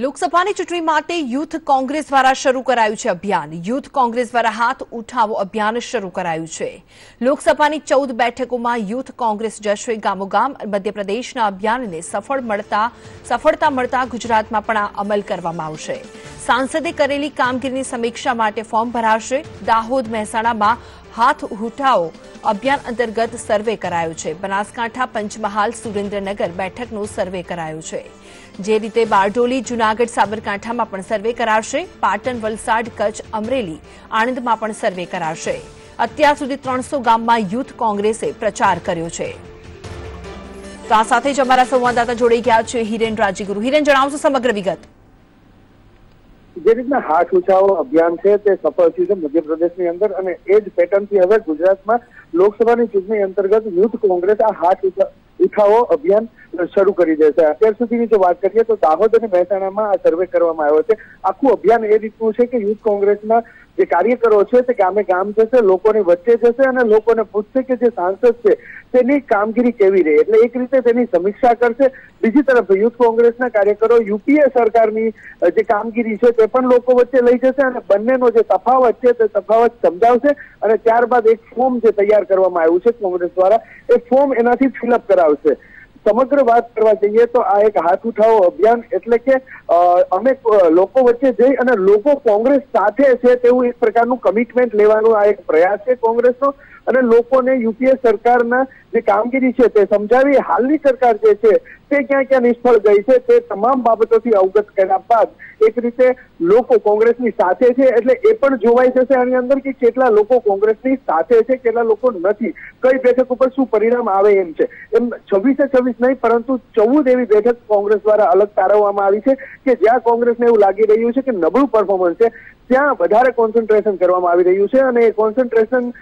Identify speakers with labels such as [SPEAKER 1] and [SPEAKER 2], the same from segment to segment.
[SPEAKER 1] લોકસભાની ચૂંટણી માટે યુથ કોંગ્રેસ દ્વારા શરૂ કરાયું છે અભિયાન। યુથ કોંગ્રેસ દ્વારા હાથ ઉઠાવો અભિયાન શરૂ કરાયું છે। લોકસભાની 14 બેઠકોમાં યુથ કોંગ્રેસ જશે ગામોગામ। મધ્યપ્રદેશના અભિયાનને સફળતા મળતા ગુજરાતમાં પણ આ અમલ કરવામાં આવશે। સાંસદે કરેલી કામગીરીની સમીક્ષા માટે ફોર્મ ભરાશે। દાહોદ મહેસાણામાં હાથ ઉઠાવો અભિયાન અંતર્ગત સર્વે કરાયો છે। બનાસકાંઠા પંચમહાલ સુરેન્દ્રનગર બેઠકનો સર્વે કરાયો છે। જે રીતે બારડોલી જૂનાગઢ સાબરકાંઠામાં પણ સર્વે કરાશે। પાટણ વલસાડ કચ્છ અમરેલી આણંદમાં પણ સર્વે કરાશે। અત્યાર સુધી 300 ગામમાં યુથ કોંગ્રેસે પ્રચાર કર્યો છે। તો આ સાથે જ અમારા સંવાદદાતા જોડાઈ ગયા છે હિરેન રાજગુરુ। હિરેન, જણાવશો સમગ્ર વિગત?
[SPEAKER 2] જે રીતના હાથ ઉઠાવો અભિયાન છે તે સફળ થયું છે મધ્યપ્રદેશની અંદર, અને એ જ પેટર્નથી હવે ગુજરાતમાં લોકસભાની ચૂંટણી અંતર્ગત યુથ કોંગ્રેસ આ હાથ ઉઠાવો અભિયાન શરૂ કરી દેશે। અત્યાર સુધીની જો વાત કરીએ તો દાહોદ અને મહેસાણામાં આ સર્વે કરવામાં આવ્યો છે। આખું અભિયાન એ રીતનું છે કે યુથ કોંગ્રેસના જે કાર્યકરો છે તે ગામે ગામ જશે, લોકોની વચ્ચે જશે અને લોકોને પૂછશે કે જે સાંસદ છે તેની કામગીરી કેવી રહી, એટલે એક રીતે તેની સમીક્ષા કરશે। બીજી તરફ યુથ કોંગ્રેસના કાર્યકરો યુપીએ સરકારની જે કામગીરી છે તે પણ લોકો વચ્ચે લઈ જશે અને બંનેનો જે તફાવત છે તે તફાવત સમજાવશે અને ત્યારબાદ એક ફોર્મ જે તૈયાર કરવામાં આવ્યું છે કોંગ્રેસ દ્વારા, એ ફોર્મ એનાથી ફિલઅપ કરાવશે। સમગ્ર વાત કરવા જઈએ તો આ એક હાથ ઉઠાવો અભિયાન એટલે કે અમે લોકો વચ્ચે જઈ અને લોકો કોંગ્રેસ સાથે છે તેવું એક પ્રકારનું કમિટમેન્ટ લેવાનો આ એક પ્રયાસ છે કોંગ્રેસનો, અને લોકોને યુપીએ સરકારના જે કામગીરી છે તે સમજાવી હાલની સરકાર જે છે તે ક્યાં ક્યાં નિષ્ફળ ગઈ છે તે તમામ બાબતોથી અવગત કર્યા બાદ એક રીતે લોકો કોંગ્રેસની સાથે છે, એટલે એ પણ જોવાઈ જશે આની અંદર કે કેટલા લોકો કોંગ્રેસની સાથે છે, કેટલા લોકો નથી, કઈ બેઠક ઉપર શું પરિણામ આવે એમ છે। એમ 26 નહીં પરંતુ 14 એવી બેઠક કોંગ્રેસ દ્વારા અલગ તારવવામાં આવી છે કે જ્યાં કોંગ્રેસને એવું લાગી રહ્યું છે કે નબળું પરફોર્મન્સ છે ત્યાં વધારે કોન્સન્ટ્રેશન કરવામાં આવી રહ્યું છે, અને એ કોન્સન્ટ્રેશન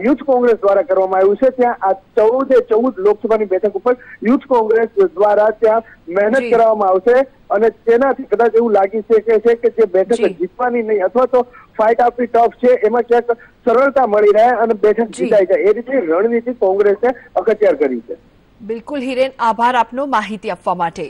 [SPEAKER 2] યુથ કોંગ્રેસ દ્વારા કરવામાં આવ્યું છે। ત્યાં આ 14 લોકસભાની બેઠક ઉપર યુથ કોંગ્રેસ દ્વારા ત્યાં મહેનત કરવામાં આવશે અને તેનાથી કદાચ એવું લાગી શકે છે કે જે બેઠક જીતવાની નહીં અથવા તો ફાઇટ આપવી ટફ છે એમાં ક્યાંક સરળતા મળી રહે અને બેઠક જીતાઈ જાય, એ રીતે રણનીતિ કોંગ્રેસે અખત્યાર કરી છે।
[SPEAKER 1] બિલકુલ હિરેન, આભાર આપનો માહિતી આપવા માટે।